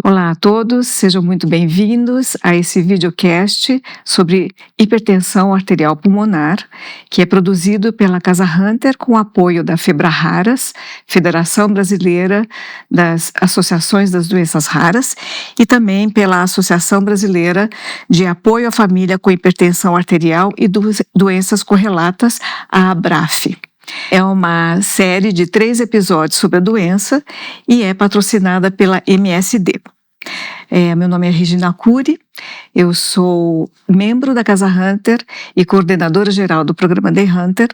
Olá a todos, sejam muito bem-vindos a esse videocast sobre hipertensão arterial pulmonar, que é produzido pela Casa Hunter com apoio da FEBRARAS, Federação Brasileira das Associações das Doenças Raras, e também pela Associação Brasileira de Apoio à Família com Hipertensão Arterial e Doenças Correlatas, a ABRAF. É uma série de 3 episódios sobre a doença e é patrocinada pela MSD. Meu nome é Regina Cury, eu sou membro da Casa Hunter e coordenadora geral do programa The Hunter.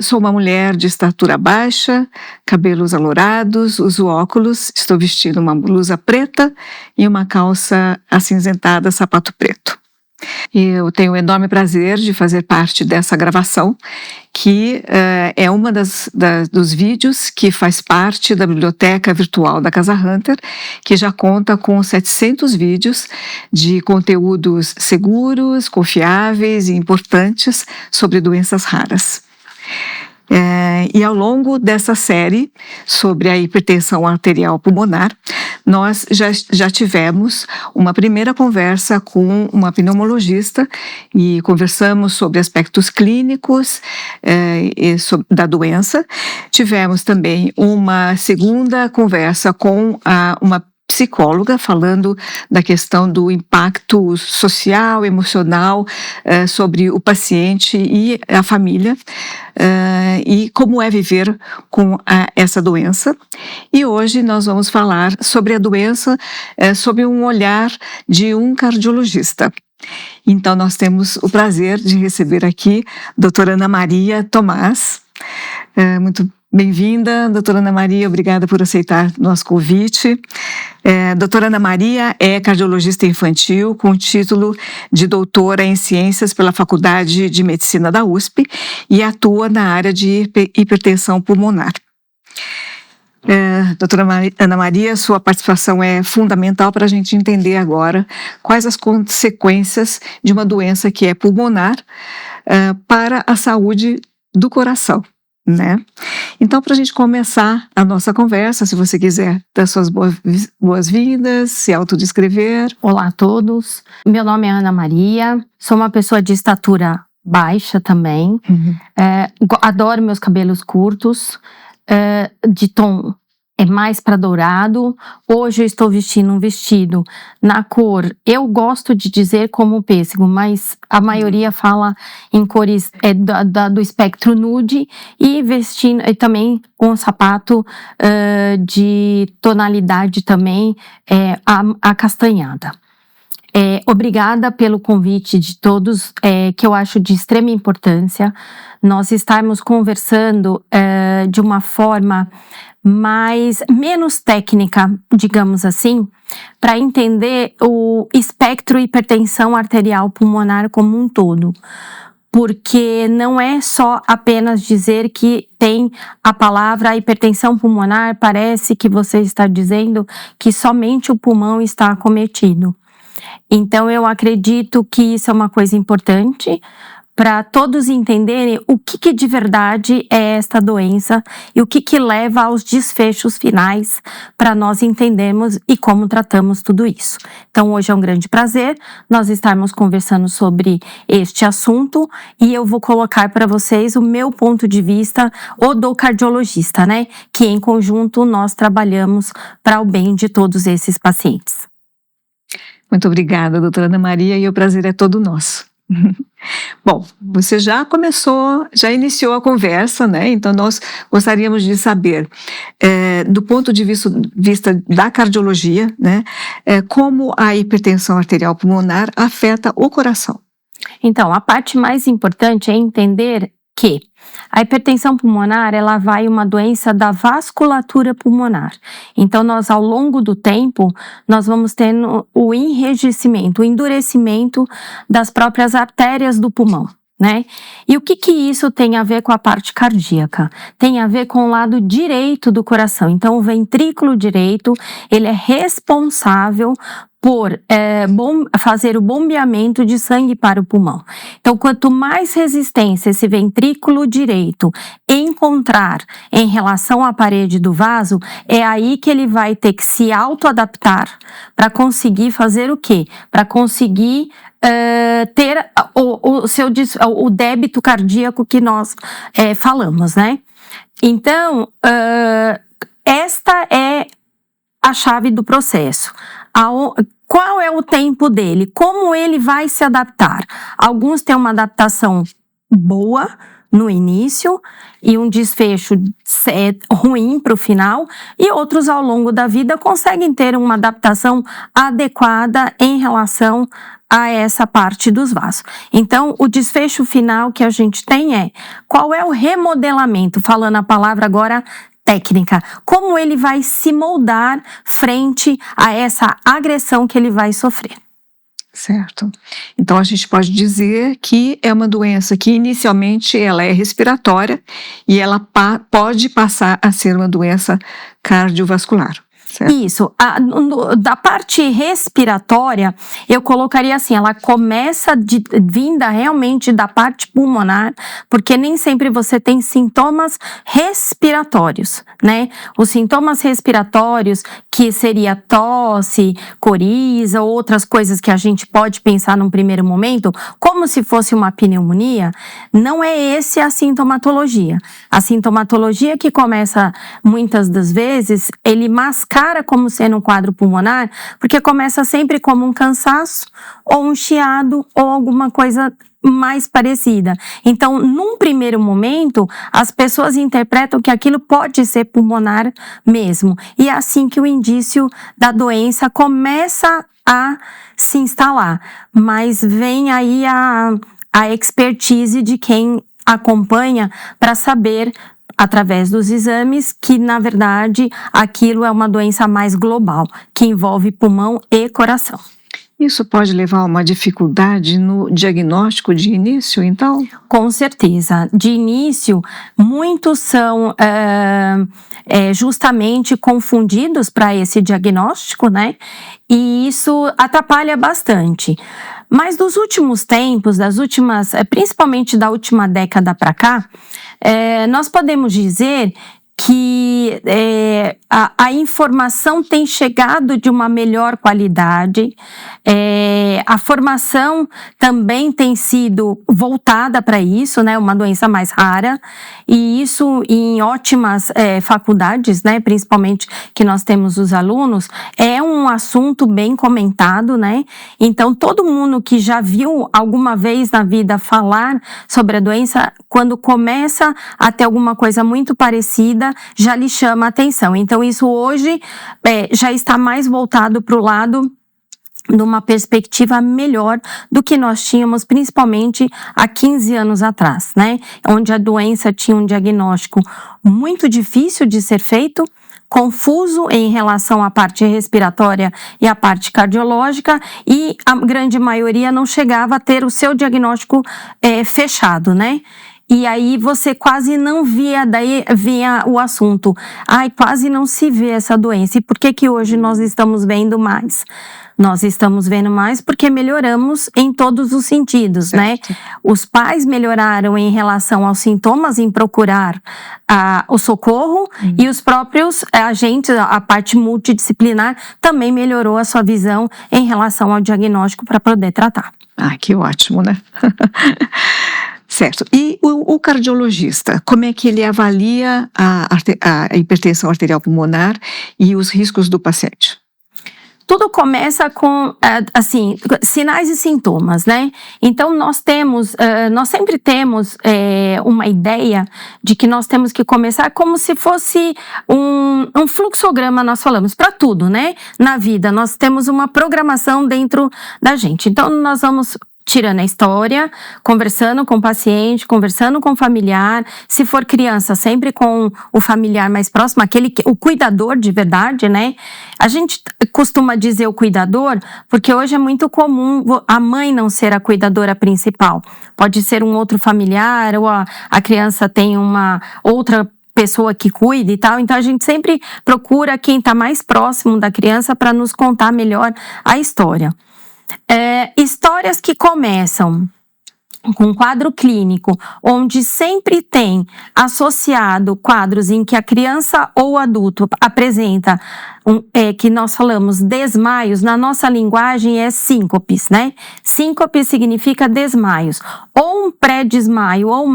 Sou uma mulher de estatura baixa, cabelos alourados, uso óculos, estou vestindo uma blusa preta e uma calça acinzentada, sapato preto. Eu tenho o enorme prazer de fazer parte dessa gravação, que é uma dos vídeos que faz parte da biblioteca virtual da Casa Hunter, que já conta com 700 vídeos de conteúdos seguros, confiáveis e importantes sobre doenças raras. E ao longo dessa série sobre a hipertensão arterial pulmonar, nós já tivemos uma primeira conversa com uma pneumologista e conversamos sobre aspectos clínicos da doença. Tivemos também uma segunda conversa com uma psicóloga, falando da questão do impacto social, emocional sobre o paciente e a família, e como é viver com essa doença. E hoje nós vamos falar sobre a doença sob um olhar de um cardiologista. Então nós temos o prazer de receber aqui a doutora Ana Maria Tomás. Muito bem-vinda, doutora Ana Maria, obrigada por aceitar nosso convite. Doutora Ana Maria é cardiologista infantil com título de doutora em ciências pela Faculdade de Medicina da USP e atua na área de hipertensão pulmonar. Doutora Ana Maria, sua participação é fundamental para a gente entender agora quais as consequências de uma doença que é pulmonar para a saúde do coração, né? Então, para a gente começar a nossa conversa, se você quiser dar suas boas-vindas, se autodescrever. Olá a todos, meu nome é Ana Maria, sou uma pessoa de estatura baixa também, adoro meus cabelos curtos, de tom mais para dourado. Hoje eu estou vestindo um vestido na cor, eu gosto de dizer como pêssego, mas a maioria fala em cores do espectro nude, e vestindo e também um sapato de tonalidade também acastanhada. Obrigada pelo convite de todos, que eu acho de extrema importância nós estarmos conversando de uma forma menos técnica, digamos assim, para entender o espectro hipertensão arterial pulmonar como um todo. Porque não é só apenas dizer que tem a palavra hipertensão pulmonar, parece que você está dizendo que somente o pulmão está acometido. Então, eu acredito que isso é uma coisa importante para todos entenderem o que de verdade é esta doença e o que leva aos desfechos finais para nós entendermos e como tratamos tudo isso. Então, hoje é um grande prazer nós estarmos conversando sobre este assunto, e eu vou colocar para vocês o meu ponto de vista, o do cardiologista, né? Que em conjunto nós trabalhamos para o bem de todos esses pacientes. Muito obrigada, doutora Ana Maria, e o prazer é todo nosso. Bom, você já iniciou a conversa, né? Então nós gostaríamos de saber, do ponto de vista da cardiologia, né, como a hipertensão arterial pulmonar afeta o coração. Então, a parte mais importante é entender que a hipertensão pulmonar, ela vai uma doença da vasculatura pulmonar. Então, nós, ao longo do tempo, nós vamos tendo o enrijecimento, o endurecimento das próprias artérias do pulmão, né? E o que isso tem a ver com a parte cardíaca? Tem a ver com o lado direito do coração. Então, o ventrículo direito, ele é responsável fazer o bombeamento de sangue para o pulmão. Então, quanto mais resistência esse ventrículo direito encontrar em relação à parede do vaso, é aí que ele vai ter que se autoadaptar para conseguir fazer o quê? Para conseguir ter o débito cardíaco que nós falamos, né? Então, esta é a chave do processo. Qual é o tempo dele? Como ele vai se adaptar? Alguns têm uma adaptação boa no início e um desfecho ruim para o final, e outros ao longo da vida conseguem ter uma adaptação adequada em relação a essa parte dos vasos. Então, o desfecho final que a gente tem qual é o remodelamento, falando a palavra agora técnica, como ele vai se moldar frente a essa agressão que ele vai sofrer. Certo. Então a gente pode dizer que é uma doença que inicialmente ela é respiratória e ela pode passar a ser uma doença cardiovascular. Certo. Isso. Da parte respiratória, eu colocaria assim, ela começa vinda realmente da parte pulmonar, porque nem sempre você tem sintomas respiratórios, né? Os sintomas respiratórios, que seria tosse, coriza, outras coisas que a gente pode pensar num primeiro momento, como se fosse uma pneumonia, não é esse a sintomatologia. A sintomatologia que começa muitas das vezes, ele mascara como sendo um quadro pulmonar, porque começa sempre como um cansaço, ou um chiado, ou alguma coisa mais parecida. Então, num primeiro momento, as pessoas interpretam que aquilo pode ser pulmonar mesmo. E é assim que o indício da doença começa a se instalar. Mas vem aí a expertise de quem acompanha para saber, através dos exames, que na verdade aquilo é uma doença mais global, que envolve pulmão e coração. Isso pode levar a uma dificuldade no diagnóstico de início, então? Com certeza. De início, muitos são justamente confundidos para esse diagnóstico, né? E isso atrapalha bastante. Mas dos últimos tempos, principalmente da última década para cá, nós podemos dizer que a informação tem chegado de uma melhor qualidade, a formação também tem sido voltada para isso, né, uma doença mais rara, e isso em ótimas faculdades, né, principalmente que nós temos os alunos, é um assunto bem comentado, né, então todo mundo que já viu alguma vez na vida falar sobre a doença, quando começa a ter alguma coisa muito parecida, já lhe chama a atenção. Então isso hoje já está mais voltado para o lado de uma perspectiva melhor do que nós tínhamos, principalmente há 15 anos atrás, né? Onde a doença tinha um diagnóstico muito difícil de ser feito, confuso em relação à parte respiratória e à parte cardiológica, e a grande maioria não chegava a ter o seu diagnóstico fechado, né? E aí você quase não via o assunto. Quase não se vê essa doença. E por que hoje nós estamos vendo mais? Nós estamos vendo mais porque melhoramos em todos os sentidos, certo, né? Os pais melhoraram em relação aos sintomas, em procurar o socorro, e os próprios agentes, a parte multidisciplinar, também melhorou a sua visão em relação ao diagnóstico para poder tratar. Que ótimo, né? Certo. E o cardiologista, como é que ele avalia a hipertensão arterial pulmonar e os riscos do paciente? Tudo começa com, sinais e sintomas, né? Então, nós sempre temos uma ideia de que nós temos que começar como se fosse um fluxograma, nós falamos, para tudo, né? Na vida, nós temos uma programação dentro da gente. Então, nós vamos tirando a história, conversando com o paciente, conversando com o familiar, se for criança, sempre com o familiar mais próximo, o cuidador de verdade, né? A gente costuma dizer o cuidador, porque hoje é muito comum a mãe não ser a cuidadora principal. Pode ser um outro familiar, ou a criança tem uma outra pessoa que cuida e tal, então a gente sempre procura quem está mais próximo da criança para nos contar melhor a história. Histórias que começam com um quadro clínico, onde sempre tem associado quadros em que a criança ou o adulto apresenta, que nós falamos desmaios, na nossa linguagem é síncopes, né? Síncope significa desmaios, ou um pré-desmaio ou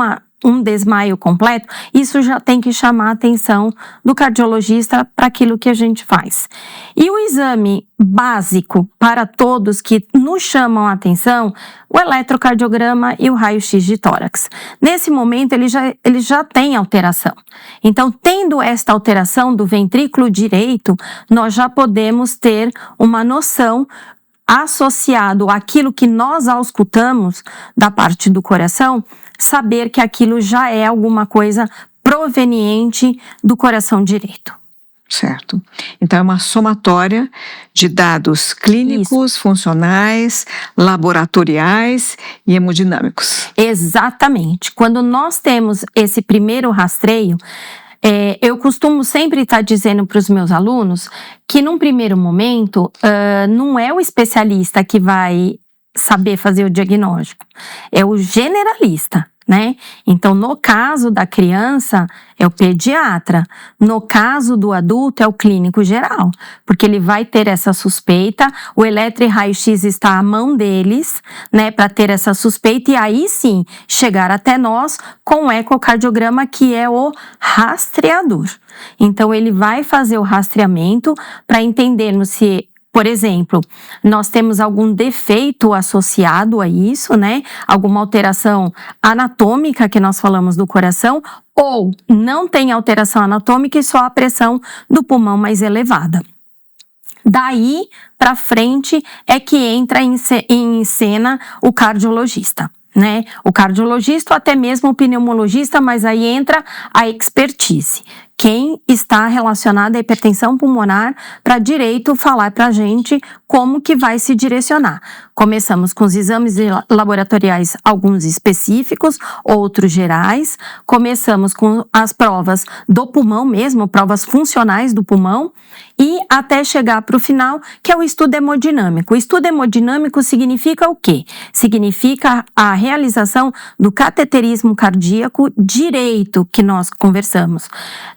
um desmaio completo, isso já tem que chamar a atenção do cardiologista para aquilo que a gente faz. E o exame básico para todos que nos chamam a atenção, o eletrocardiograma e o raio-x de tórax. Nesse momento, ele já tem alteração. Então, tendo esta alteração do ventrículo direito, nós já podemos ter uma noção associado àquilo que nós auscultamos da parte do coração, saber que aquilo já é alguma coisa proveniente do coração direito. Certo. Então, é uma somatória de dados clínicos, funcionais, laboratoriais e hemodinâmicos. Exatamente. Quando nós temos esse primeiro rastreio, eu costumo sempre estar dizendo para os meus alunos que, num primeiro momento, não é o especialista que vai saber fazer o diagnóstico, é o generalista, né? Então, no caso da criança, é o pediatra. No caso do adulto, é o clínico geral, porque ele vai ter essa suspeita, o eletro e raio-x está à mão deles, né, para ter essa suspeita e aí sim, chegar até nós com o ecocardiograma, que é o rastreador. Então, ele vai fazer o rastreamento para entendermos se, por exemplo, nós temos algum defeito associado a isso, né? Alguma alteração anatômica que nós falamos do coração, ou não tem alteração anatômica e só a pressão do pulmão mais elevada. Daí para frente é que entra em cena o cardiologista, né? O cardiologista ou até mesmo o pneumologista, mas aí entra a expertise. Quem está relacionado à hipertensão pulmonar para direito falar para a gente como que vai se direcionar. Começamos com os exames laboratoriais, alguns específicos, outros gerais. Começamos com as provas do pulmão mesmo, provas funcionais do pulmão, e até chegar para o final, que é o estudo hemodinâmico. O estudo hemodinâmico significa o quê? Significa a realização do cateterismo cardíaco direito, que nós conversamos.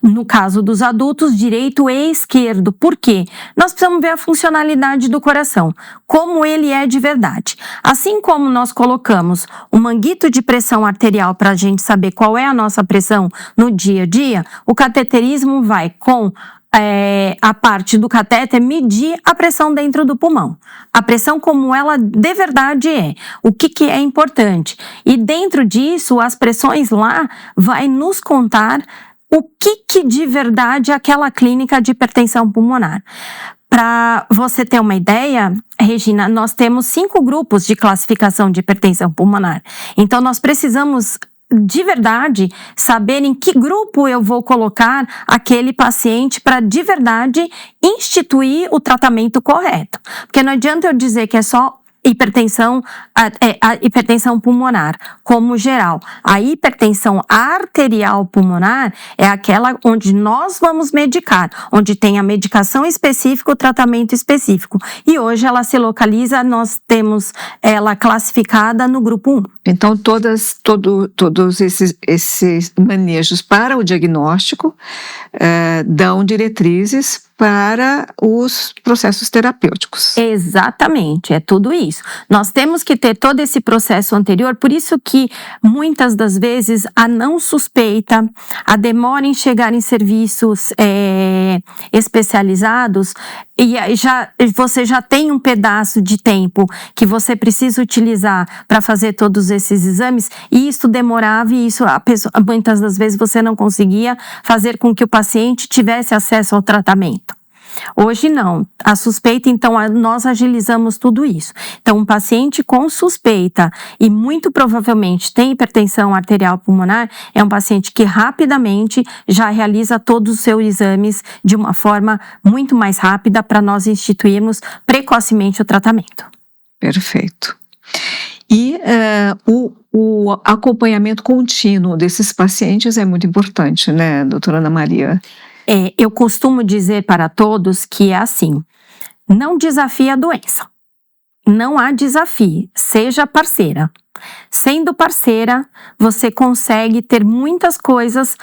No caso dos adultos, direito e esquerdo. Por quê? Nós precisamos ver a funcionalidade do coração, como ele é de verdade. Assim como nós colocamos o manguito de pressão arterial para a gente saber qual é a nossa pressão no dia a dia, o cateterismo vai com a parte do catéter medir a pressão dentro do pulmão. A pressão como ela de verdade é. O que é importante. E dentro disso, as pressões lá vai nos contar o que de verdade é aquela clínica de hipertensão pulmonar. Para você ter uma ideia, Regina, nós temos 5 grupos de classificação de hipertensão pulmonar. Então, nós precisamos de verdade saber em que grupo eu vou colocar aquele paciente para de verdade instituir o tratamento correto. Porque não adianta eu dizer que é só hipertensão, a hipertensão pulmonar, como geral. A hipertensão arterial pulmonar é aquela onde nós vamos medicar, onde tem a medicação específica, o tratamento específico. E hoje ela se localiza, nós temos ela classificada no grupo 1. Então, todos esses manejos para o diagnóstico dão diretrizes para os processos terapêuticos. Exatamente, é tudo isso. Nós temos que ter todo esse processo anterior, por isso que muitas das vezes a não suspeita, a demora em chegar em serviços especializados, e você já tem um pedaço de tempo que você precisa utilizar para fazer todos esses exames, e isso demorava, e isso muitas das vezes você não conseguia fazer com que o paciente tivesse acesso ao tratamento. Hoje não, a suspeita, então nós agilizamos tudo isso. Então, um paciente com suspeita e muito provavelmente tem hipertensão arterial pulmonar é um paciente que rapidamente já realiza todos os seus exames de uma forma muito mais rápida para nós instituirmos precocemente o tratamento. Perfeito. E o acompanhamento contínuo desses pacientes é muito importante, né, doutora Ana Maria? Eu costumo dizer para todos que é assim, não desafie a doença. Não há desafio, seja parceira. Sendo parceira, você consegue ter muitas coisas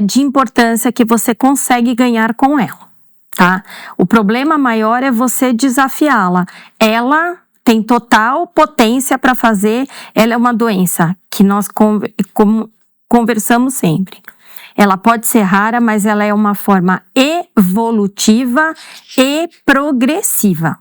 de importância que você consegue ganhar com ela, tá? O problema maior é você desafiá-la. Ela tem total potência para fazer, ela é uma doença que nós conversamos sempre. Ela pode ser rara, mas ela é uma forma evolutiva e progressiva,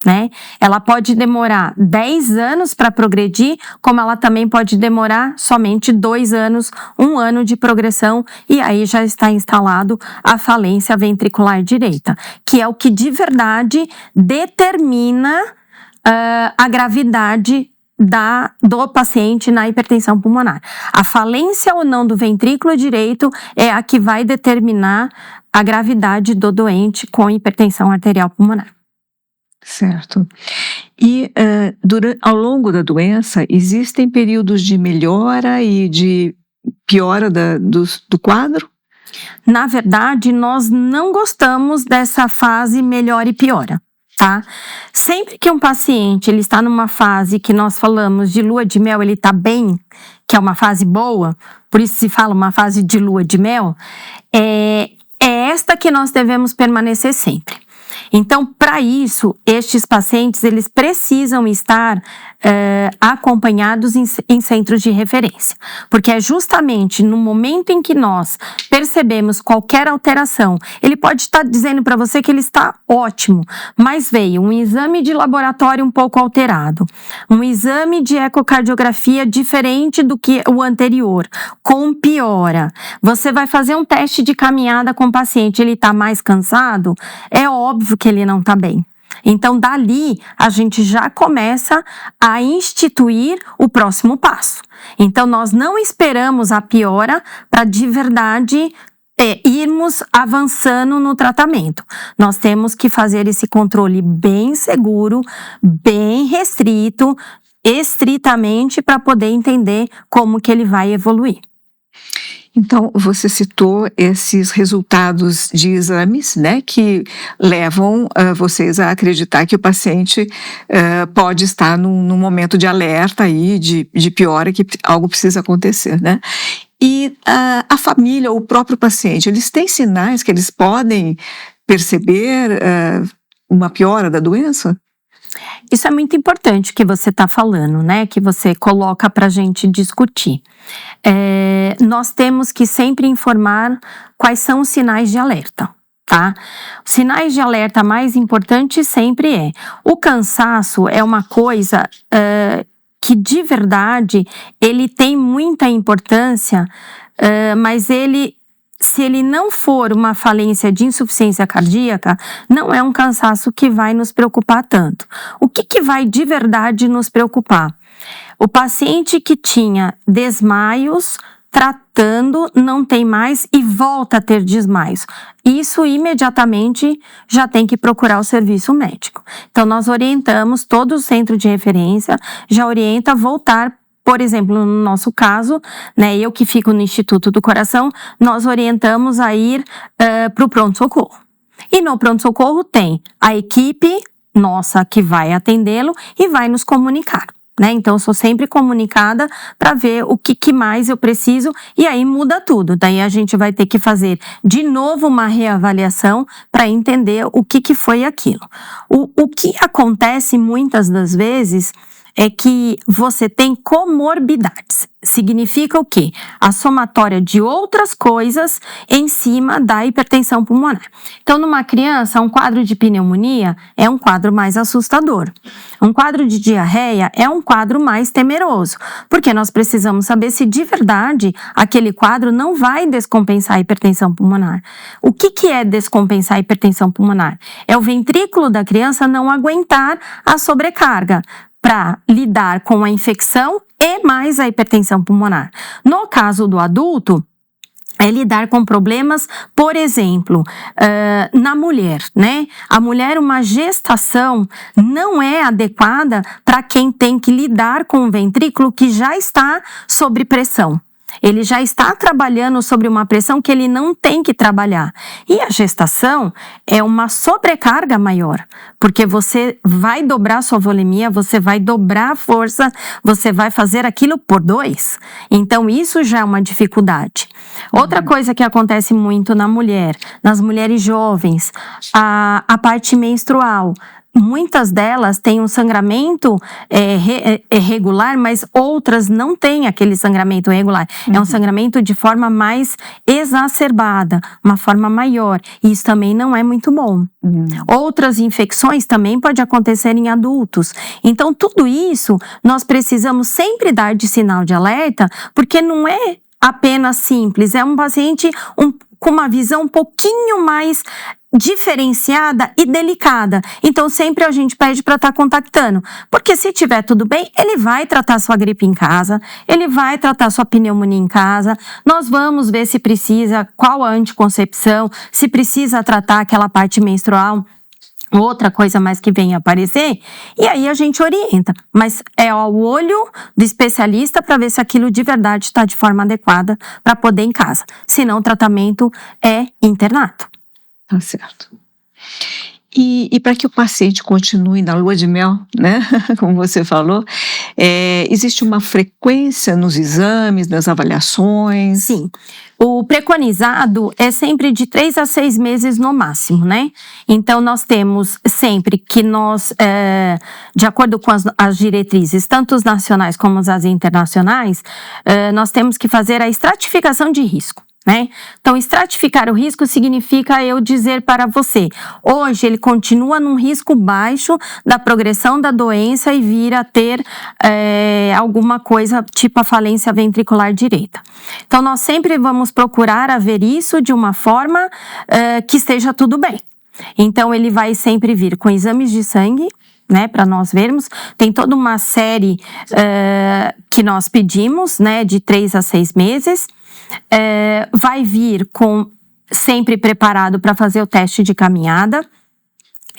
né? Ela pode demorar 10 anos para progredir, como ela também pode demorar somente 2 anos, 1 ano de progressão, e aí já está instalado a falência ventricular direita, que é o que de verdade determina a gravidade do paciente na hipertensão pulmonar. A falência ou não do ventrículo direito é a que vai determinar a gravidade do doente com hipertensão arterial pulmonar. Certo. E ao longo da doença, existem períodos de melhora e de piora do quadro? Na verdade, nós não gostamos dessa fase melhora e piora, tá? Sempre que um paciente ele está numa fase que nós falamos de lua de mel, ele está bem, que é uma fase boa, por isso se fala uma fase de lua de mel, é esta que nós devemos permanecer sempre. Então, para isso, estes pacientes, eles precisam estar acompanhados em centros de referência, porque é justamente no momento em que nós percebemos qualquer alteração, ele pode estar dizendo para você que ele está ótimo, mas veio um exame de laboratório um pouco alterado, um exame de ecocardiografia diferente do que o anterior, com piora. Você vai fazer um teste de caminhada com o paciente, ele está mais cansado, é óbvio que ele não está bem. Então, dali, a gente já começa a instituir o próximo passo. Então, nós não esperamos a piora para, de verdade, irmos avançando no tratamento. Nós temos que fazer esse controle bem seguro, bem restrito, estritamente, para poder entender como que ele vai evoluir. Então, você citou esses resultados de exames, né, que levam vocês a acreditar que o paciente pode estar num momento de alerta aí, de piora, que algo precisa acontecer, né? E a família, ou o próprio paciente, eles têm sinais que eles podem perceber uma piora da doença? Isso é muito importante que você está falando, né? Que você coloca para a gente discutir. Nós temos que sempre informar quais são os sinais de alerta, tá? Os sinais de alerta mais importantes sempre o cansaço é uma coisa que de verdade ele tem muita importância, mas se ele não for uma falência de insuficiência cardíaca, não é um cansaço que vai nos preocupar tanto. O que vai de verdade nos preocupar? O paciente que tinha desmaios, tratando, não tem mais e volta a ter desmaios. Isso imediatamente já tem que procurar o serviço médico. Então, nós orientamos todo o centro de referência, já orienta a voltar. Por exemplo, no nosso caso, né, eu que fico no Instituto do Coração, nós orientamos a ir para o pronto-socorro. E no pronto-socorro tem a equipe nossa que vai atendê-lo e vai nos comunicar, né? Então, eu sou sempre comunicada para ver o que mais eu preciso e aí muda tudo. Daí a gente vai ter que fazer de novo uma reavaliação para entender o que foi aquilo. O que acontece muitas das vezes é que você tem comorbidades. Significa o quê? A somatória de outras coisas em cima da hipertensão pulmonar. Então, numa criança, um quadro de pneumonia é um quadro mais assustador. Um quadro de diarreia é um quadro mais temeroso, porque nós precisamos saber se de verdade aquele quadro não vai descompensar a hipertensão pulmonar. O que é descompensar a hipertensão pulmonar? É o ventrículo da criança não aguentar a sobrecarga para lidar com a infecção e mais a hipertensão pulmonar. No caso do adulto, é lidar com problemas, por exemplo, na mulher, né? A mulher, uma gestação não é adequada para quem tem que lidar com um ventrículo que já está sob pressão. Ele já está trabalhando sobre uma pressão que ele não tem que trabalhar. E a gestação é uma sobrecarga maior, porque você vai dobrar sua volemia, você vai dobrar a força, você vai fazer aquilo por 2. Então, isso já é uma dificuldade. Outra coisa que acontece muito na mulher, nas mulheres jovens, a parte menstrual. Muitas delas têm um sangramento regular, mas outras não têm aquele sangramento regular. É um sangramento de forma mais exacerbada, uma forma maior. E isso também não é muito bom. Outras infecções também podem acontecer em adultos. Então, tudo isso nós precisamos sempre dar de sinal de alerta, porque não é apenas simples, é um paciente com uma visão um pouquinho mais diferenciada e delicada. Então, sempre a gente pede para estar contactando. Porque se tiver tudo bem, ele vai tratar sua gripe em casa, ele vai tratar sua pneumonia em casa, nós vamos ver se precisa, qual a anticoncepção, se precisa tratar aquela parte menstrual, outra coisa mais que vem aparecer, e aí a gente orienta. Mas é ao olho do especialista para ver se aquilo de verdade está de forma adequada para poder ir em casa. Senão, o tratamento é internato. Tá certo. E para que o paciente continue na lua de mel, né? Como você falou, existe uma frequência nos exames, nas avaliações? Sim. O preconizado é sempre de 3 a 6 meses no máximo, né? Então, nós temos sempre que nós, de acordo com as diretrizes, tanto os nacionais como as internacionais, nós temos que fazer a estratificação de risco. Né? Então, estratificar o risco significa eu dizer para você, hoje ele continua num risco baixo da progressão da doença e vir a ter alguma coisa tipo a falência ventricular direita. Então, nós sempre vamos procurar haver isso de uma forma que esteja tudo bem. Então, ele vai sempre vir com exames de sangue, né, para nós vermos. Tem toda uma série que nós pedimos, né, de 3 a 6 meses. Vai vir sempre preparado para fazer o teste de caminhada.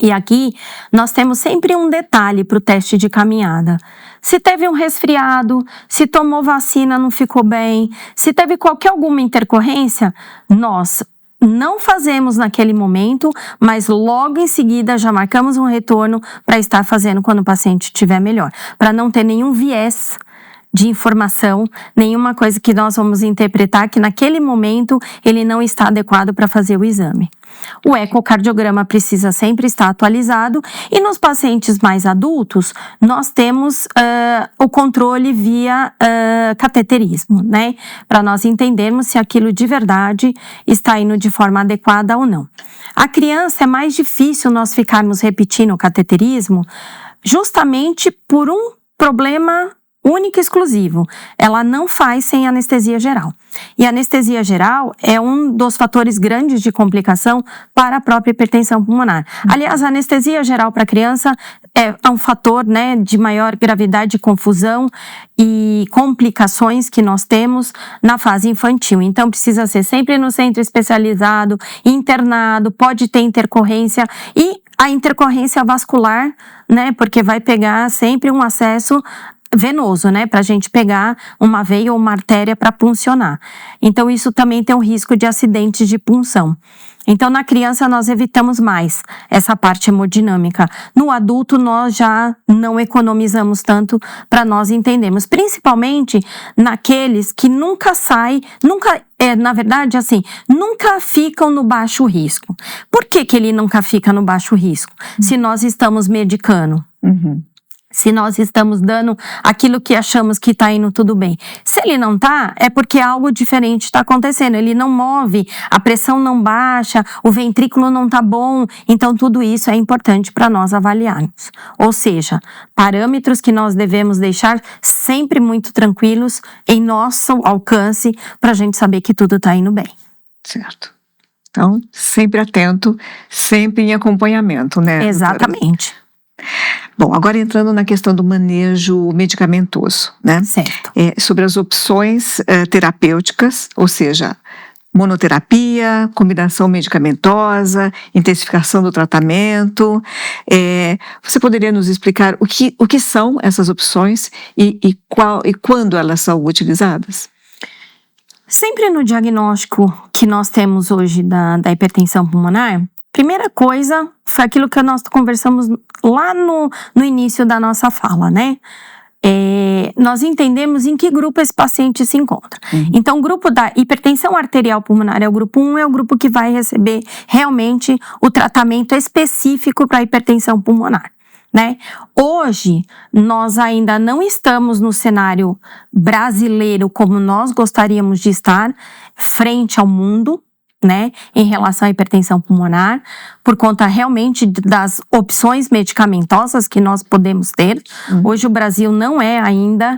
E aqui nós temos sempre um detalhe para o teste de caminhada. Se teve um resfriado, se tomou vacina, não ficou bem, se teve alguma intercorrência, nós não fazemos naquele momento, mas logo em seguida já marcamos um retorno para estar fazendo quando o paciente estiver melhor, para não ter nenhum viés de informação, nenhuma coisa que nós vamos interpretar que naquele momento ele não está adequado para fazer o exame. O ecocardiograma precisa sempre estar atualizado e nos pacientes mais adultos nós temos o controle via cateterismo, né? Para nós entendermos se aquilo de verdade está indo de forma adequada ou não. A criança é mais difícil nós ficarmos repetindo o cateterismo justamente por um problema único e exclusivo. Ela não faz sem anestesia geral. E a anestesia geral é um dos fatores grandes de complicação para a própria hipertensão pulmonar. Aliás, a anestesia geral para a criança é um fator, né, de maior gravidade, confusão e complicações que nós temos na fase infantil. Então, precisa ser sempre no centro especializado, internado, pode ter intercorrência e a intercorrência vascular, né, porque vai pegar sempre um acesso venoso, né, para a gente pegar uma veia ou uma artéria para puncionar. Então, isso também tem um risco de acidentes de punção. Então, na criança, nós evitamos mais essa parte hemodinâmica. No adulto, nós já não economizamos tanto para nós entendermos, principalmente naqueles que nunca saem, na verdade, assim, nunca ficam no baixo risco. Por que ele nunca fica no baixo risco? Se nós estamos medicando. Se nós estamos dando aquilo que achamos que está indo tudo bem. Se ele não está, é porque algo diferente está acontecendo. Ele não move, a pressão não baixa, o ventrículo não está bom. Então, tudo isso é importante para nós avaliarmos. Ou seja, parâmetros que nós devemos deixar sempre muito tranquilos em nosso alcance para a gente saber que tudo está indo bem. Certo. Então, sempre atento, sempre em acompanhamento, né? Exatamente. Bom, agora entrando na questão do manejo medicamentoso, né? Certo. Sobre as opções terapêuticas, ou seja, monoterapia, combinação medicamentosa, intensificação do tratamento. Você poderia nos explicar o que são essas opções e quando elas são utilizadas? Sempre no diagnóstico que nós temos hoje da hipertensão pulmonar, primeira coisa foi aquilo que nós conversamos lá no início da nossa fala, né? Nós entendemos em que grupo esse paciente se encontra. Então, o grupo da hipertensão arterial pulmonar é o grupo 1, é o grupo que vai receber realmente o tratamento específico para a hipertensão pulmonar, né? Hoje, nós ainda não estamos no cenário brasileiro como nós gostaríamos de estar frente ao mundo, né, em relação à hipertensão pulmonar, por conta realmente das opções medicamentosas que nós podemos ter. Hoje o Brasil não é ainda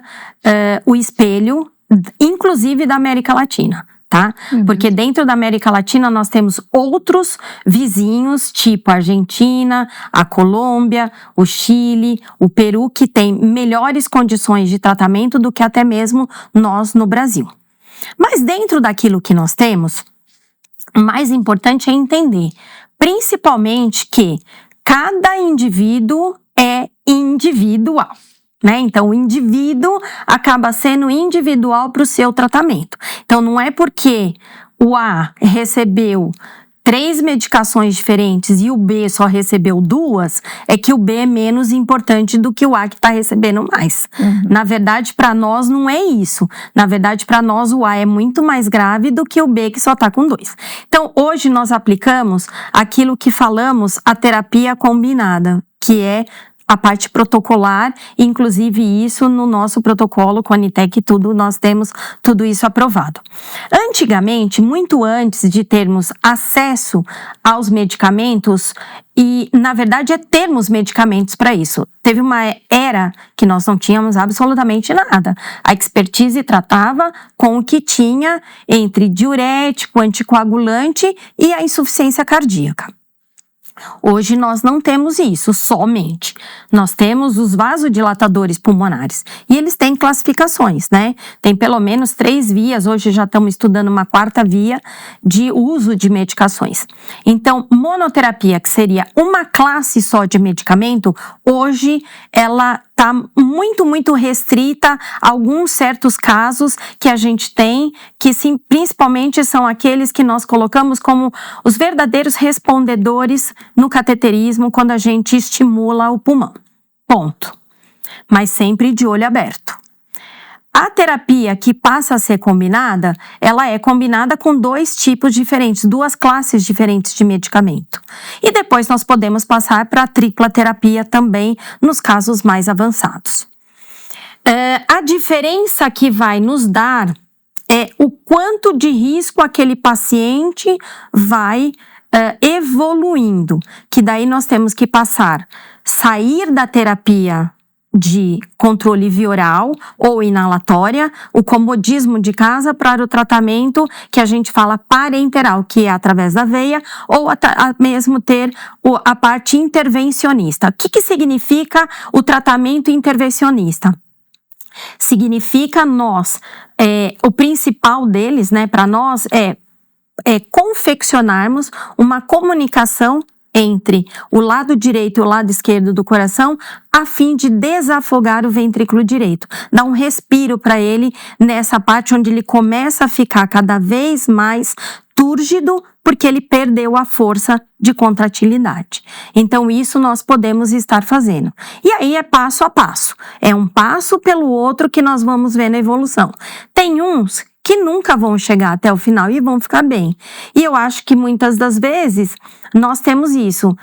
o espelho, inclusive da América Latina, tá? Porque dentro da América Latina nós temos outros vizinhos, tipo a Argentina, a Colômbia, o Chile, o Peru, que tem melhores condições de tratamento do que até mesmo nós no Brasil. Mas dentro daquilo que nós temos, o mais importante é entender, principalmente, que cada indivíduo é individual, né? Então, o indivíduo acaba sendo individual para o seu tratamento. Então, não é porque o A recebeu 3 medicações diferentes e o B só recebeu 2, é que o B é menos importante do que o A que está recebendo mais. Na verdade, para nós não é isso. Na verdade, para nós o A é muito mais grave do que o B que só está com 2. Então, hoje nós aplicamos aquilo que falamos, a terapia combinada, que é a parte protocolar, inclusive isso no nosso protocolo com a Anitec, nós temos tudo isso aprovado. Antigamente, muito antes de termos acesso aos medicamentos, e na verdade é termos medicamentos para isso, teve uma era que nós não tínhamos absolutamente nada. A expertise tratava com o que tinha entre diurético, anticoagulante e a insuficiência cardíaca. Hoje nós não temos isso somente, nós temos os vasodilatadores pulmonares e eles têm classificações, né? Tem pelo menos 3 vias, hoje já estamos estudando uma 4ª via de uso de medicações. Então, monoterapia, que seria uma classe só de medicamento, hoje ela está muito restrita a alguns certos casos que a gente tem, que sim, principalmente são aqueles que nós colocamos como os verdadeiros respondedores no cateterismo quando a gente estimula o pulmão. Ponto. Mas sempre de olho aberto. A terapia que passa a ser combinada, ela é combinada com 2 tipos diferentes, 2 classes diferentes de medicamento. E depois nós podemos passar para a tripla terapia também, nos casos mais avançados. A diferença que vai nos dar é o quanto de risco aquele paciente vai evoluindo, que daí nós temos que sair da terapia de controle via oral ou inalatória, o comodismo de casa, para o tratamento que a gente fala parenteral, que é através da veia, ou mesmo ter a parte intervencionista. O que significa o tratamento intervencionista? Significa o principal deles, né, para nós é confeccionarmos uma comunicação entre o lado direito e o lado esquerdo do coração, a fim de desafogar o ventrículo direito. Dar um respiro para ele nessa parte onde ele começa a ficar cada vez mais túrgido, porque ele perdeu a força de contratilidade. Então, isso nós podemos estar fazendo. E aí é passo a passo. É um passo pelo outro que nós vamos ver na evolução. Tem uns que nunca vão chegar até o final e vão ficar bem. E eu acho que muitas das vezes nós temos isso.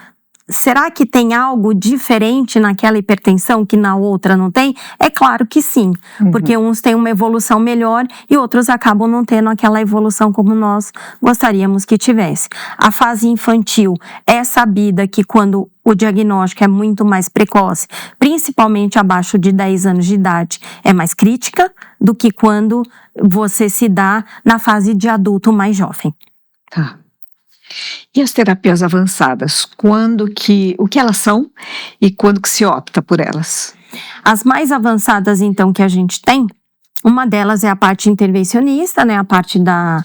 Será que tem algo diferente naquela hipertensão que na outra não tem? É claro que sim, porque uns têm uma evolução melhor e outros acabam não tendo aquela evolução como nós gostaríamos que tivesse. A fase infantil é sabida que quando o diagnóstico é muito mais precoce, principalmente abaixo de 10 anos de idade, é mais crítica do que quando você se dá na fase de adulto mais jovem. Tá. E as terapias avançadas, o que elas são e quando que se opta por elas? As mais avançadas, então, que a gente tem, uma delas é a parte intervencionista, né, a parte da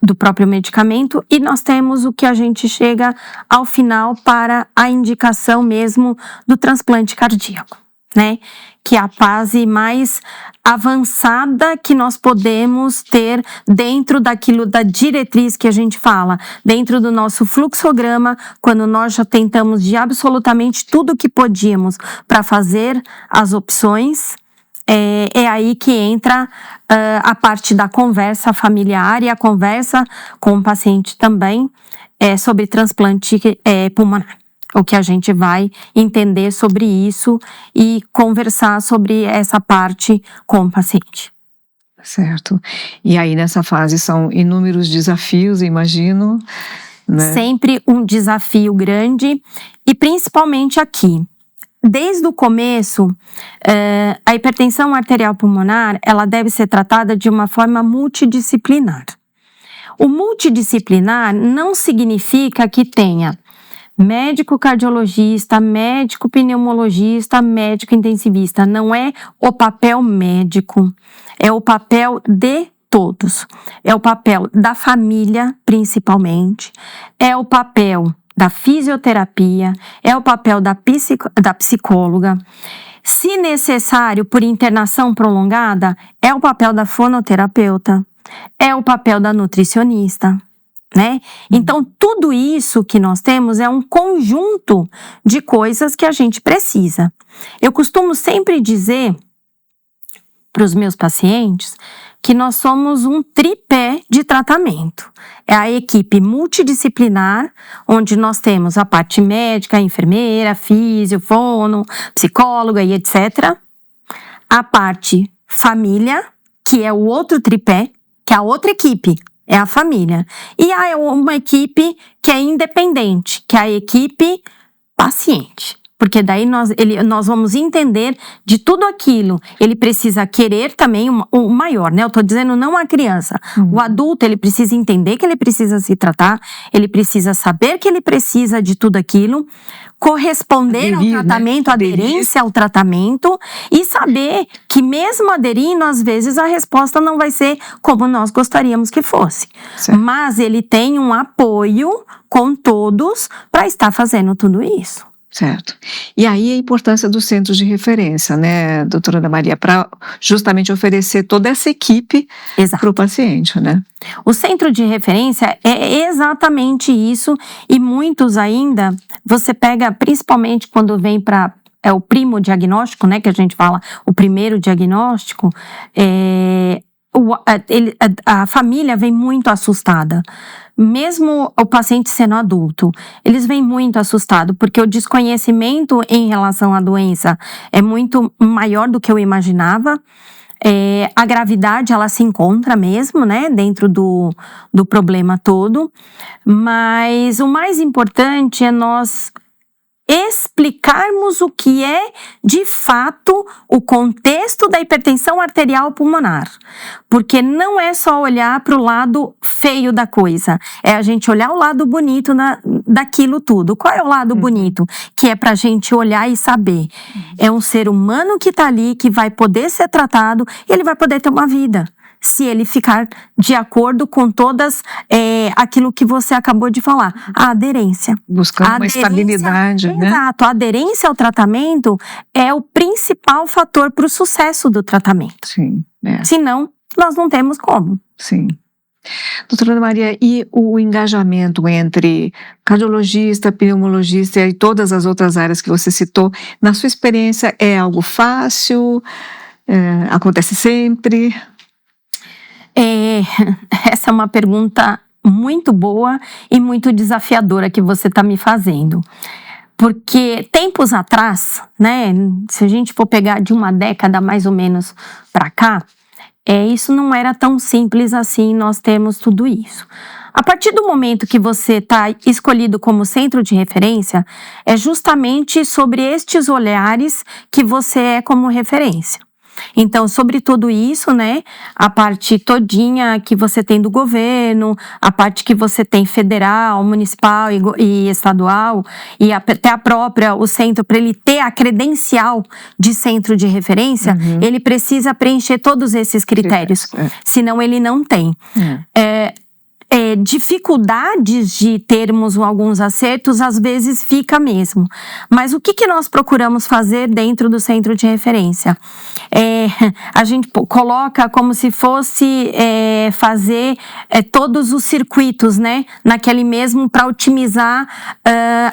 do próprio medicamento, e nós temos o que a gente chega ao final para a indicação mesmo do transplante cardíaco, né? Que é a fase mais avançada que nós podemos ter dentro daquilo da diretriz que a gente fala, dentro do nosso fluxograma, quando nós já tentamos de absolutamente tudo que podíamos para fazer as opções. É aí que entra a parte da conversa familiar e a conversa com o paciente também sobre transplante pulmonar. O que a gente vai entender sobre isso e conversar sobre essa parte com o paciente. Certo. E aí nessa fase são inúmeros desafios, imagino, né? Sempre um desafio grande e principalmente aqui. Desde o começo, a hipertensão arterial pulmonar, ela deve ser tratada de uma forma multidisciplinar. O multidisciplinar não significa que tenha médico cardiologista, médico pneumologista, médico intensivista. Não é o papel médico, é o papel de todos. É o papel da família, principalmente, é o papel da fisioterapia, é o papel da psicóloga. Se necessário, por internação prolongada, é o papel da fonoterapeuta, é o papel da nutricionista, né? Então, tudo isso que nós temos é um conjunto de coisas que a gente precisa. Eu costumo sempre dizer para os meus pacientes que nós somos um tripé de tratamento. É a equipe multidisciplinar, onde nós temos a parte médica, enfermeira, físio, fono, psicóloga e etc. A parte família, que é o outro tripé, que é a outra equipe, é a família. E há uma equipe que é independente, que é a equipe paciente. Porque daí nós vamos entender de tudo aquilo. Ele precisa querer também o maior, né? Eu tô dizendo não a criança. O adulto, ele precisa entender que ele precisa se tratar, ele precisa saber que ele precisa de tudo aquilo, corresponder ao tratamento, né? Aderência ao tratamento e saber que mesmo aderindo, às vezes a resposta não vai ser como nós gostaríamos que fosse. Certo. Mas ele tem um apoio com todos para estar fazendo tudo isso. Certo. E aí a importância dos centros de referência, né, doutora Ana Maria, para justamente oferecer toda essa equipe para o paciente, né? O centro de referência é exatamente isso, e muitos ainda, você pega principalmente quando vem para o primo diagnóstico, né, que a gente fala, o primeiro diagnóstico, a família vem muito assustada. Mesmo o paciente sendo adulto, eles vêm muito assustados, porque o desconhecimento em relação à doença é muito maior do que eu imaginava. A gravidade, ela se encontra mesmo, né, dentro do problema todo. Mas o mais importante é nós explicarmos o que é, de fato, o contexto da hipertensão arterial pulmonar. Porque não é só olhar para o lado feio da coisa, é a gente olhar o lado bonito daquilo tudo. Qual é o lado bonito? Que é para a gente olhar e saber. É um ser humano que está ali, que vai poder ser tratado e ele vai poder ter uma vida. Se ele ficar de acordo com todas aquilo que você acabou de falar, a aderência. Buscando uma estabilidade, né? Exato, a aderência ao tratamento é o principal fator para o sucesso do tratamento. Sim. Senão, nós não temos como. Sim. Doutora Ana Maria, e o engajamento entre cardiologista, pneumologista e todas as outras áreas que você citou, na sua experiência, é algo fácil? Acontece sempre? Essa é uma pergunta muito boa e muito desafiadora que você está me fazendo. Porque tempos atrás, né, se a gente for pegar de uma década mais ou menos para cá, isso não era tão simples assim, nós temos tudo isso. A partir do momento que você está escolhido como centro de referência, é justamente sobre estes olhares que você é como referência. Então, sobre tudo isso, né, a parte todinha que você tem do governo, a parte que você tem federal, municipal e estadual, e até a própria, o centro, para ele ter a credencial de centro de referência, ele precisa preencher todos esses critérios, senão ele não tem. dificuldades de termos alguns acertos, às vezes fica mesmo. Mas o que nós procuramos fazer dentro do centro de referência? A gente coloca como se fosse fazer todos os circuitos, né, naquele mesmo, para otimizar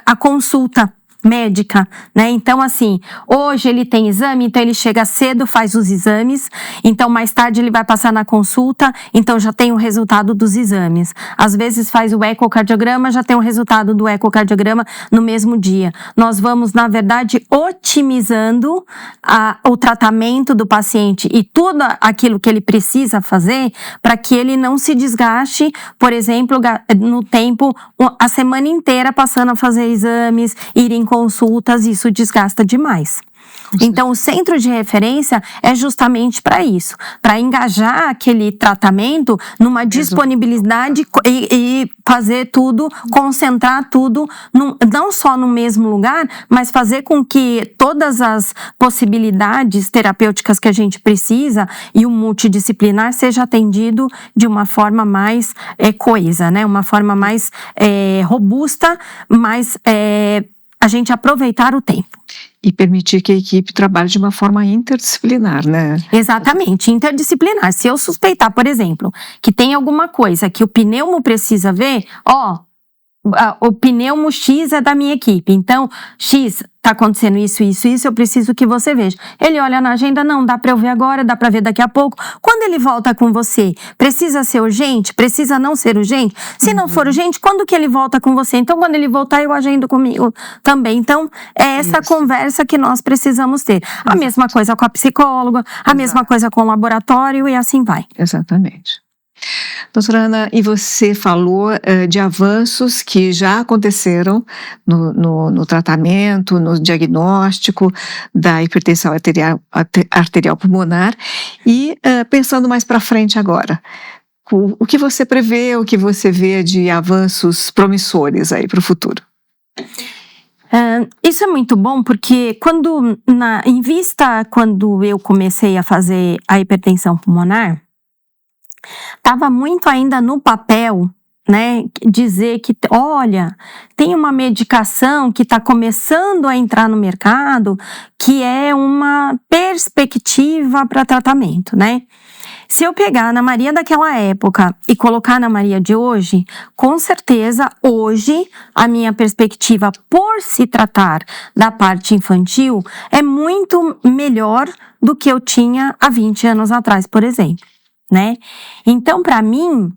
a consulta médica, né? Então, assim, hoje ele tem exame, então ele chega cedo, faz os exames, então mais tarde ele vai passar na consulta, então já tem o resultado dos exames. Às vezes faz o ecocardiograma, já tem o resultado do ecocardiograma no mesmo dia. Nós vamos, na verdade, otimizando o tratamento do paciente e tudo aquilo que ele precisa fazer para que ele não se desgaste, por exemplo, no tempo, a semana inteira passando a fazer exames, ir em consultas, isso desgasta demais. Então, o centro de referência é justamente para isso, para engajar aquele tratamento numa disponibilidade e fazer tudo, concentrar tudo, não só no mesmo lugar, mas fazer com que todas as possibilidades terapêuticas que a gente precisa e o multidisciplinar seja atendido de uma forma mais coesa, né? Uma forma mais robusta, mais a gente aproveitar o tempo. E permitir que a equipe trabalhe de uma forma interdisciplinar, né? Exatamente, interdisciplinar. Se eu suspeitar, por exemplo, que tem alguma coisa que o pneumo precisa ver, o pneumo X é da minha equipe, então X, tá acontecendo isso, eu preciso que você veja. Ele olha na agenda, não, dá para eu ver agora, dá para ver daqui a pouco. Quando ele volta com você, precisa ser urgente? Precisa não ser urgente? Se não for urgente, quando que ele volta com você? Então, quando ele voltar, eu agendo comigo também. Então, é essa conversa que nós precisamos ter. A mesma coisa com a psicóloga, a mesma coisa com o laboratório e assim vai. Exatamente. Doutora Ana, e você falou de avanços que já aconteceram no tratamento, no diagnóstico da hipertensão arterial pulmonar e pensando mais para frente agora, o que você prevê, o que você vê de avanços promissores aí para o futuro? Isso é muito bom porque quando eu comecei a fazer a hipertensão pulmonar, estava muito ainda no papel, né, dizer que, olha, tem uma medicação que está começando a entrar no mercado, que é uma perspectiva para tratamento, né? Se eu pegar a Ana Maria daquela época e colocar na Maria de hoje, com certeza, hoje, a minha perspectiva, por se tratar da parte infantil, é muito melhor do que eu tinha há 20 anos atrás, por exemplo. Né? Então, para mim,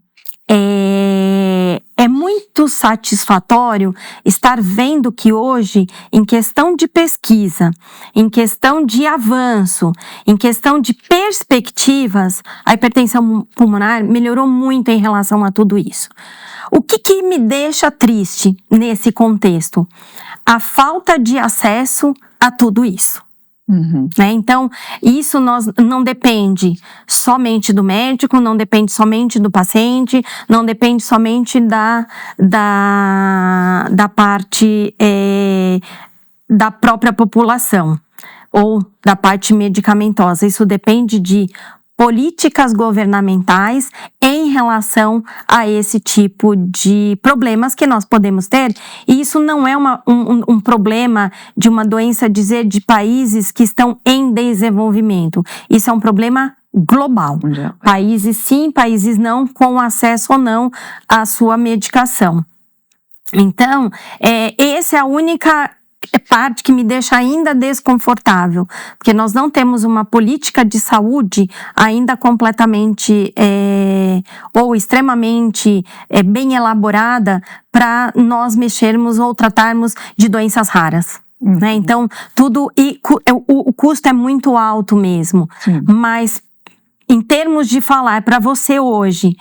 é muito satisfatório estar vendo que hoje, em questão de pesquisa, em questão de avanço, em questão de perspectivas, a hipertensão pulmonar melhorou muito em relação a tudo isso. O que me deixa triste nesse contexto? A falta de acesso a tudo isso. Né? Então, isso não depende somente do médico, não depende somente do paciente, não depende somente da parte da própria população ou da parte medicamentosa. Isso depende de políticas governamentais em relação a esse tipo de problemas que nós podemos ter. E isso não é um problema de uma doença, dizer, de países que estão em desenvolvimento. Isso é um problema global. Países sim, países não, com acesso ou não à sua medicação. Então, essa é a única parte que me deixa ainda desconfortável, porque nós não temos uma política de saúde ainda completamente ou extremamente bem elaborada para nós mexermos ou tratarmos de doenças raras. Né? Então, o custo é muito alto mesmo, mas em termos de falar para você hoje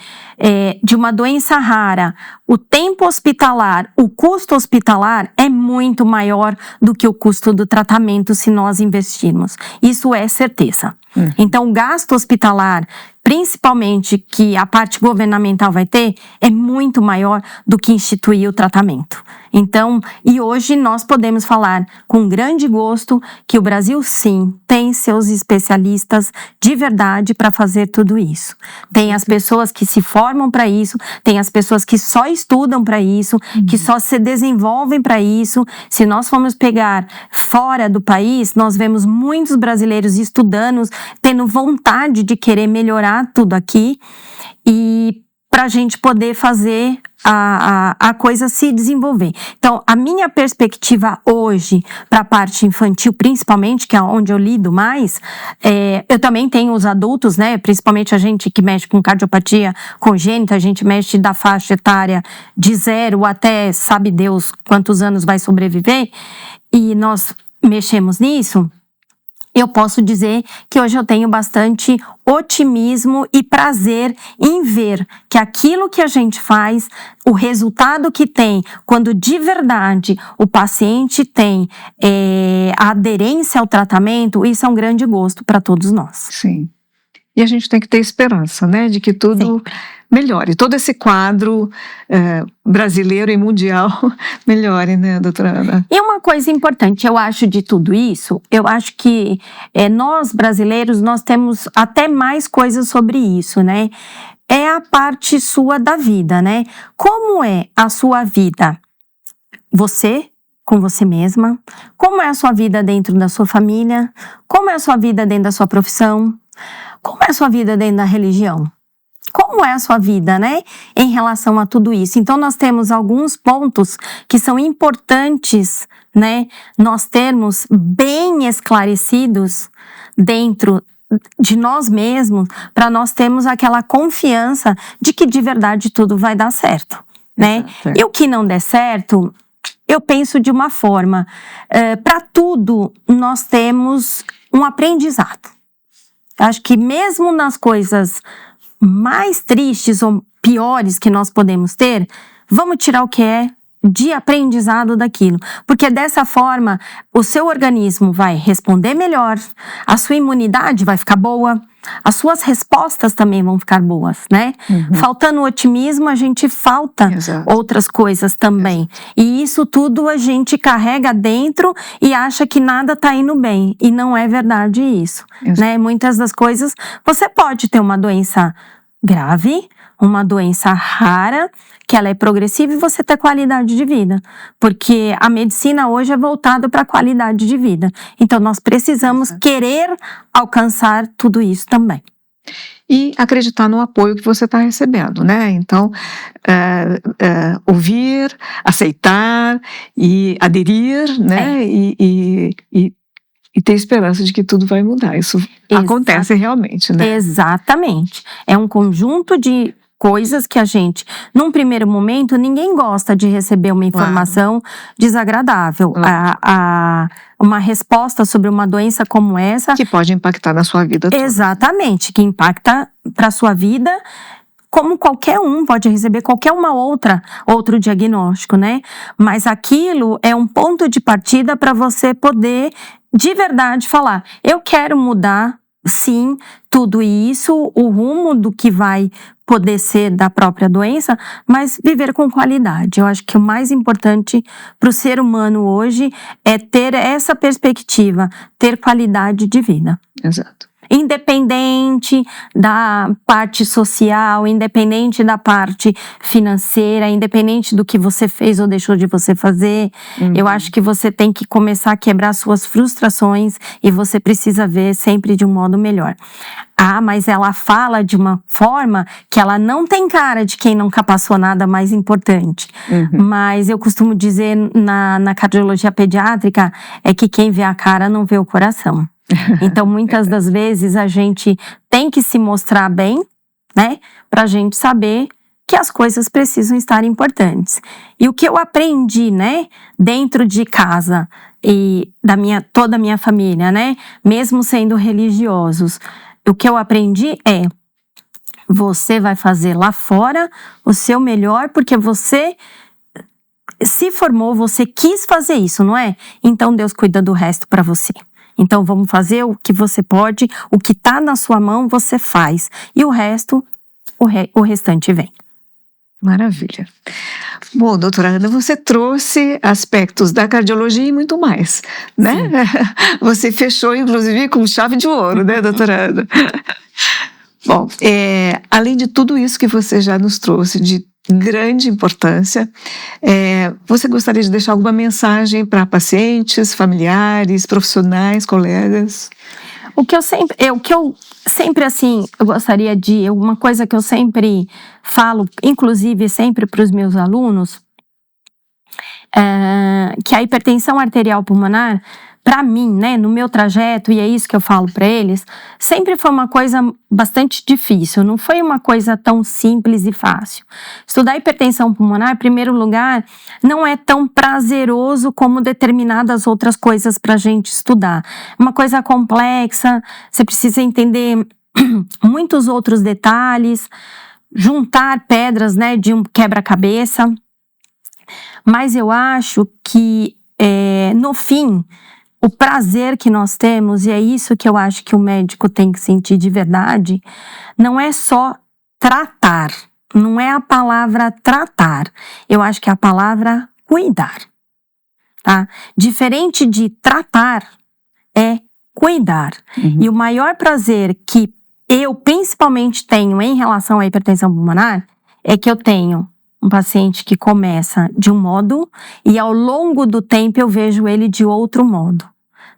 de uma doença rara, o tempo hospitalar, o custo hospitalar é muito maior do que o custo do tratamento se nós investirmos. Isso é certeza. Então, o gasto hospitalar, principalmente que a parte governamental vai ter, é muito maior do que instituir o tratamento. Então, e hoje nós podemos falar com grande gosto que o Brasil, sim, tem seus especialistas de verdade para fazer tudo isso. Tem as pessoas que se formam para isso, tem as pessoas que só estudam para isso, que só se desenvolvem para isso. Se nós formos pegar fora do país, nós vemos muitos brasileiros estudando, tendo vontade de querer melhorar tudo aqui, e para a gente poder fazer a coisa se desenvolver. Então, a minha perspectiva hoje, para a parte infantil, principalmente, que é onde eu lido mais, eu também tenho os adultos, né? Principalmente a gente que mexe com cardiopatia congênita, a gente mexe da faixa etária de 0 até sabe Deus quantos anos vai sobreviver, e nós mexemos nisso. Eu posso dizer que hoje eu tenho bastante otimismo e prazer em ver que aquilo que a gente faz, o resultado que tem, quando de verdade o paciente tem a aderência ao tratamento, isso é um grande gosto para todos nós. Sim. E a gente tem que ter esperança, né, de que tudo melhore, todo esse quadro brasileiro e mundial melhore, né, doutora Ana? E uma coisa importante, eu acho, de tudo isso, eu acho que nós brasileiros, nós temos até mais coisas sobre isso, né? É a parte sua da vida, né? Como é a sua vida? Você, com você mesma? Como é a sua vida dentro da sua família? Como é a sua vida dentro da sua profissão? Como é a sua vida dentro da religião? Como é a sua vida, né, em relação a tudo isso? Então, nós temos alguns pontos que são importantes, né, nós termos bem esclarecidos dentro de nós mesmos, para nós termos aquela confiança de que de verdade tudo vai dar certo, né? Exato. E o que não der certo, eu penso de uma forma, para tudo nós temos um aprendizado. Acho que mesmo nas coisas mais tristes ou piores que nós podemos ter, vamos tirar o que é de aprendizado daquilo. Porque dessa forma, o seu organismo vai responder melhor, a sua imunidade vai ficar boa, as suas respostas também vão ficar boas, né? Faltando otimismo, a gente falta outras coisas também. E isso tudo a gente carrega dentro e acha que nada tá indo bem. E não é verdade isso, né? Muitas das coisas, você pode ter uma doença grave, uma doença rara, que ela é progressiva, e você ter qualidade de vida. Porque a medicina hoje é voltada para a qualidade de vida. Então, nós precisamos querer alcançar tudo isso também. E acreditar no apoio que você está recebendo, né? Então, ouvir, aceitar e aderir, né? E ter esperança de que tudo vai mudar. Isso acontece realmente, né? Exatamente. É um conjunto de coisas que a gente, num primeiro momento, ninguém gosta de receber uma informação desagradável. Uma resposta sobre uma doença como essa... Que pode impactar na sua vida toda. Exatamente, que impacta para a sua vida, como qualquer um pode receber qualquer outro diagnóstico, né? Mas aquilo é um ponto de partida para você poder, de verdade, falar: eu quero mudar, sim, tudo isso, o rumo do que vai poder ser da própria doença, mas viver com qualidade. Eu acho que o mais importante para o ser humano hoje é ter essa perspectiva, ter qualidade de vida. Exato. Independente da parte social, independente da parte financeira, independente do que você fez ou deixou de você fazer, eu acho que você tem que começar a quebrar suas frustrações e você precisa ver sempre de um modo melhor. Ah, mas ela fala de uma forma que ela não tem cara de quem nunca passou nada mais importante. Mas eu costumo dizer na cardiologia pediátrica é que quem vê a cara não vê o coração. Então, muitas das vezes, a gente tem que se mostrar bem, né? Pra gente saber que as coisas precisam estar importantes. E o que eu aprendi, né? Dentro de casa e toda a minha família, né? Mesmo sendo religiosos, o que eu aprendi é: você vai fazer lá fora o seu melhor, porque você se formou, você quis fazer isso, não é? Então, Deus cuida do resto pra você. Então, vamos fazer o que você pode, o que está na sua mão, você faz. E o resto, o restante vem. Maravilha. Bom, doutora Ana, você trouxe aspectos da cardiologia e muito mais, né? Você fechou, inclusive, com chave de ouro, né, doutora Ana? Bom, além de tudo isso que você já nos trouxe, de grande importância, você gostaria de deixar alguma mensagem para pacientes, familiares, profissionais, colegas? O que eu sempre assim, eu gostaria uma coisa que eu sempre falo, inclusive sempre para os meus alunos, que a hipertensão arterial pulmonar, para mim, né, no meu trajeto, e é isso que eu falo para eles, sempre foi uma coisa bastante difícil, não foi uma coisa tão simples e fácil. Estudar hipertensão pulmonar, em primeiro lugar, não é tão prazeroso como determinadas outras coisas para a gente estudar. É uma coisa complexa, você precisa entender muitos outros detalhes, juntar pedras, né, de um quebra-cabeça. Mas eu acho que, no fim, o prazer que nós temos, e é isso que eu acho que o médico tem que sentir de verdade, não é só tratar, não é a palavra tratar, eu acho que é a palavra cuidar, tá? Diferente de tratar, é cuidar. E o maior prazer que eu principalmente tenho em relação à hipertensão pulmonar é que eu tenho um paciente que começa de um modo e ao longo do tempo eu vejo ele de outro modo,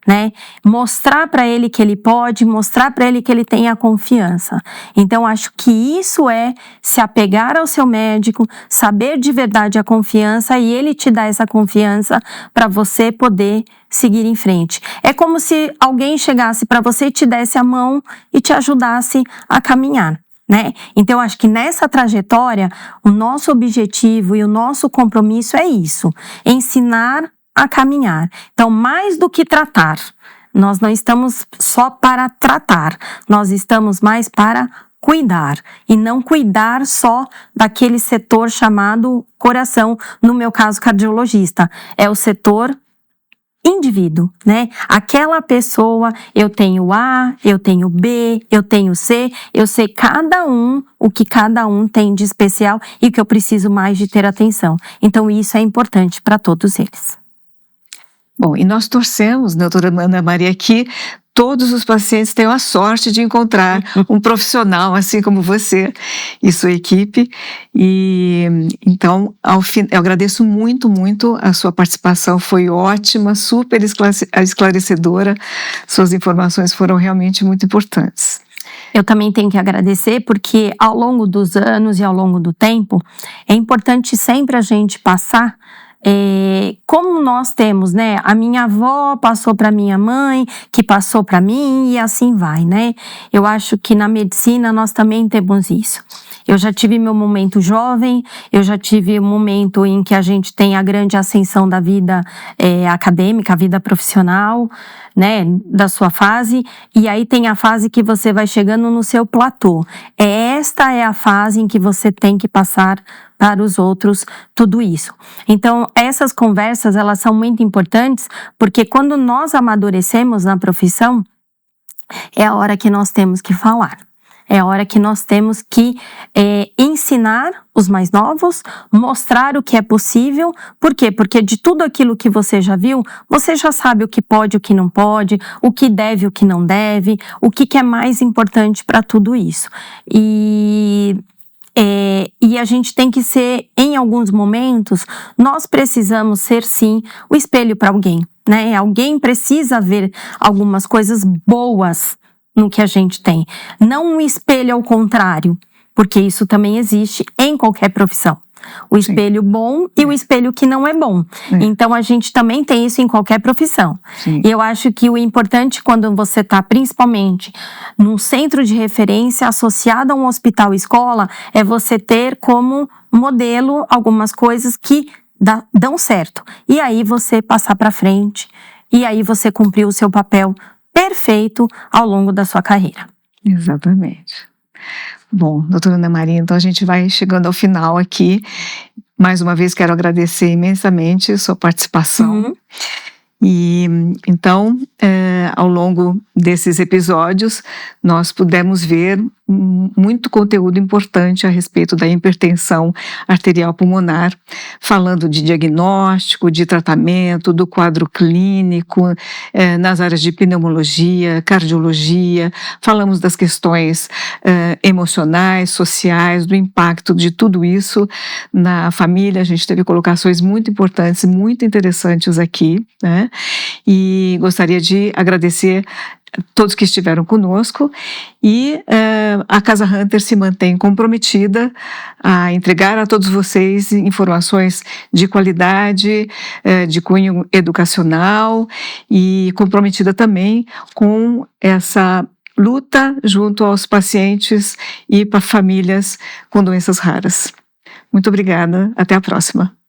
né? Mostrar para ele que ele pode, mostrar para ele que ele tem a confiança. Então, acho que isso é se apegar ao seu médico, saber de verdade a confiança e ele te dá essa confiança para você poder seguir em frente. É como se alguém chegasse para você e te desse a mão e te ajudasse a caminhar, né? Então, acho que nessa trajetória, o nosso objetivo e o nosso compromisso é isso, ensinar a caminhar. Então, mais do que tratar, nós não estamos só para tratar, nós estamos mais para cuidar, e não cuidar só daquele setor chamado coração, no meu caso cardiologista, é o setor indivíduo, né? Aquela pessoa, eu tenho A, eu tenho B, eu tenho C, eu sei o que cada um tem de especial e que eu preciso mais de ter atenção. Então, isso é importante para todos eles. Bom, e nós torcemos, doutora Ana Maria, que todos os pacientes tenham a sorte de encontrar um profissional assim como você e sua equipe. E então, eu agradeço muito, muito a sua participação, foi ótima, super esclarecedora, suas informações foram realmente muito importantes. Eu também tenho que agradecer porque ao longo dos anos e ao longo do tempo, é importante sempre a gente passar como nós temos, né? A minha avó passou para minha mãe, que passou para mim e assim vai, né? Eu acho que na medicina nós também temos isso. Eu já tive meu momento jovem, eu já tive um momento em que a gente tem a grande ascensão da vida acadêmica, a vida profissional, né, da sua fase, e aí tem a fase que você vai chegando no seu platô. Esta é a fase em que você tem que passar para os outros tudo isso. Então, essas conversas, elas são muito importantes, porque quando nós amadurecemos na profissão, é a hora que nós temos que falar. É a hora que nós temos que ensinar os mais novos, mostrar o que é possível. Por quê? Porque de tudo aquilo que você já viu, você já sabe o que pode, o que não pode, o que deve, o que não deve, o que é mais importante para tudo isso. E a gente tem que ser, em alguns momentos, nós precisamos ser sim o espelho para alguém, né? Alguém precisa ver algumas coisas boas no que a gente tem. Não um espelho ao contrário, porque isso também existe em qualquer profissão. O espelho bom e o espelho que não é bom. Então, a gente também tem isso em qualquer profissão. E eu acho que o importante quando você está, principalmente, num centro de referência associado a um hospital-escola, é você ter como modelo algumas coisas que dão certo. E aí você passar para frente, e aí você cumprir o seu papel perfeito ao longo da sua carreira. Exatamente. Bom, doutora Ana Maria, então a gente vai chegando ao final aqui. Mais uma vez quero agradecer imensamente a sua participação. E então, ao longo desses episódios, nós pudemos ver muito conteúdo importante a respeito da hipertensão arterial pulmonar, falando de diagnóstico, de tratamento, do quadro clínico, nas áreas de pneumologia, cardiologia, falamos das questões emocionais, sociais, do impacto de tudo isso na família. A gente teve colocações muito importantes, muito interessantes aqui, né? E gostaria de agradecer todos que estiveram conosco, e a Casa Hunter se mantém comprometida a entregar a todos vocês informações de qualidade, de cunho educacional, e comprometida também com essa luta junto aos pacientes e para famílias com doenças raras. Muito obrigada, até a próxima.